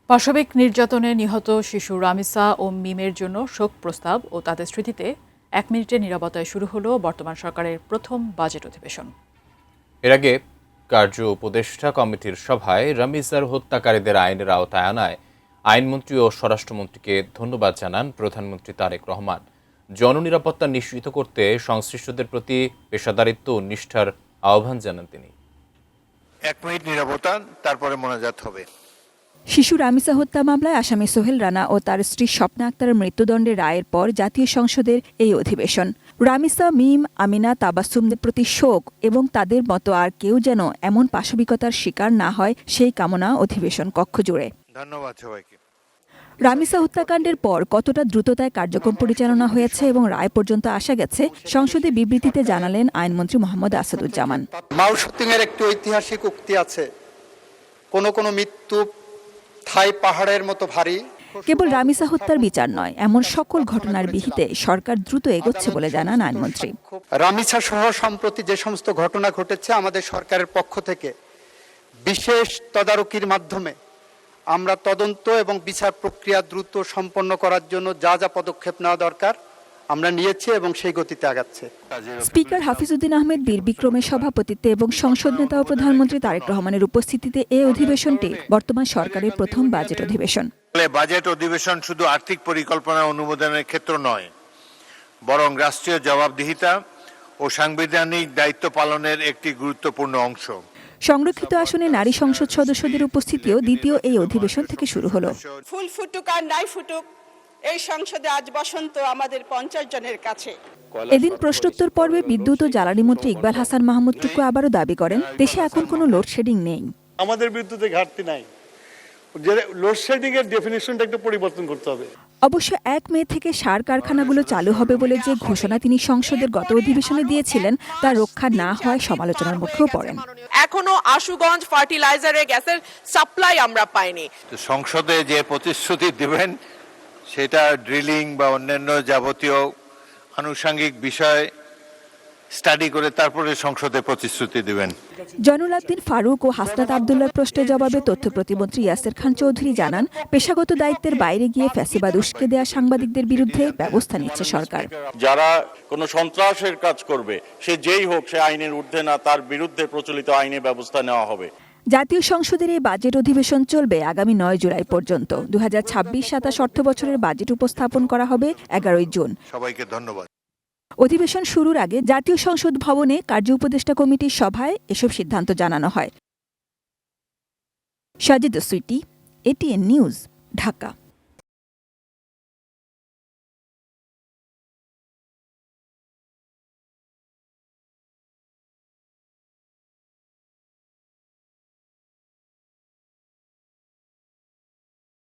পাশবিক নির্যাতনে নিহত শিশু রামিসা ও মিমের জন্য শোক প্রস্তাব ও তাদের স্মৃতিতে ১ মিনিটের নীরবতায় শুরু হলো বর্তমান সরকারের প্রথম বাজেট অধিবেশন। এর আগে কার্য উপদেষ্টা কমিটির সভায় রামিসার হত্যাকারীদের আইনের আওতায় আনায় আইনমন্ত্রী ও স্বরাষ্ট্রমন্ত্রীকে ধন্যবাদ জানান প্রধানমন্ত্রী তারেক রহমান। জননিরাপত্তা নিশ্চিত করতে সংশ্লিষ্টদের প্রতি পেশাদারিত্ব ও নিষ্ঠার আহ্বান জানান তিনি। ১ মিনিট নীরবতা, তারপরে মোনাজাত হবে। শিশু রামিসা হত্যা মামলায় আসামি সোহেল রানা ও তার স্ত্রী স্বপ্না আক্তারের মৃত্যুদণ্ডের রায়ের পর জাতীয় সংসদের এই অধিবেশন। রামিসা, মিম, আমিনা, তাবাসসুমদের প্রতি শোক এবং তাদের মতো আর কেউ যেন এমন পাশবিকতার শিকার না হয় সেই কামনা অধিবেশন কক্ষ জুড়ে। ধন্যবাদ সবাইকে। রামিসা হত্যাকাণ্ডের পর কতটা দ্রুততায় কার্যক্রম পরিচালনা হয়েছে এবং রায় পর্যন্ত আসা গেছে সংসদে বিবৃতিতে জানালেন আইনমন্ত্রী মোহাম্মদ আসাদুজ্জামান। মাও সত্যিংয়ের একটি ঐতিহাসিক উক্তি আছে, কোনো মৃত্যু থাই পাহাড়ের মতো ভারী। কেবল রামিসা হত্যার বিচার নয়, এমন সকল ঘটনার বিহিতে সরকার দ্রুত এগোচ্ছে বলে জানান আইনমন্ত্রী। রামিসা সহ সম্প্রতি যে সমস্ত ঘটনা ঘটেছে, আমাদের সরকারের পক্ষ থেকে বিশেষ তদারকির মাধ্যমে আমরা তদন্ত এবং বিচার প্রক্রিয়া দ্রুত সম্পন্ন করার জন্য যা যা পদক্ষেপ নেওয়া দরকার আমরা নিয়েছি এবং সেই গতিতে আগাচ্ছে। স্পিকার হাফিজউদ্দিন আহমেদ বীর বিক্রমের সভাপতিত্বে এবং সংসদ নেতা ও প্রধানমন্ত্রী তারেক রহমানের উপস্থিতিতে এই অধিবেশনটি বর্তমান সরকারের প্রথম বাজেট অধিবেশন। বাজেট অধিবেশন শুধু আর্থিক পরিকল্পনা অনুমোদনের ক্ষেত্র নয়, বরং রাষ্ট্রীয় জবাবদিহিতা ও সাংবিধানিক দায়িত্ব পালনের একটি গুরুত্বপূর্ণ অংশ। সংরক্ষিত আসনে নারী সংসদ সদস্যদের উপস্থিতিও দ্বিতীয় এই অধিবেশন থেকে শুরু হলো। ফুল ফুটুক আর নাই ফুটুক, এই সংসদে আজ বসন্ত আমাদের ৫০ জনের কাছে। এদিন প্রশ্নোত্তর পর্বে বিদ্যুৎ ও জ্বালানি মন্ত্রী ইকবাল হাসান মাহমুদ টুকু আবারও দাবি করেন, দেশে এখন কোনো লোডশেডিং নেই। আমাদের বিদ্যুতে ঘাটতি নাই, লোডশেডিং এর ডেফিনিশনটা একটু পরিবর্তন করতে হবে। অবশ্য ১ মে থেকে সার কারখানাগুলো চালু হবে বলে যে ঘোষণা তিনি সংসদের গত অধিবেশনে দিয়েছিলেন তা রক্ষা না হয় সমালোচনার মুখেও পড়েন। এখনো আশুগঞ্জ ফার্টিলাইজারে গ্যাসের সাপ্লাই আমরা পাইনি। সংসদে যে প্রতিশ্রুতি দিবেন সেটা ড্রিলিং বা অন্যান্য যাবতীয় আনুষঙ্গিক বিষয় স্টাডি করে তারপরে সংসদে প্রতিশ্রুতি দিবেন। জয়নুল আবদিন ফারুক ও হাসনাত আবদুল্লাহর প্রশ্নের জবাবে তথ্য প্রতিমন্ত্রী ইয়াসের খান চৌধুরী জানান, পেশাগত দায়িত্বের বাইরে গিয়ে ফ্যাসিবাদ উস্কে দেয়া সাংবাদিকদের বিরুদ্ধে ব্যবস্থা নিচ্ছে সরকার। যারা কোনো সন্ত্রাসের কাজ করবে, সে যেই হোক, সে আইনের ঊর্ধ্বে না, তার বিরুদ্ধে প্রচলিত আইনে ব্যবস্থা নেওয়া হবে। জাতীয় সংসদের এই বাজেট অধিবেশন চলবে আগামী ৯ জুলাই পর্যন্ত। ২০২৬-২৭ অর্থ বছরের বাজেট উপস্থাপন করা হবে ১১ জুন। সবাইকে ধন্যবাদ। অধিবেশন শুরুর আগে জাতীয় সংসদ ভবনে কার্য উপদেষ্টা কমিটির সভায় এসব সিদ্ধান্ত জানানো হয়। Sajida Sweety, ATN news, Dhaka.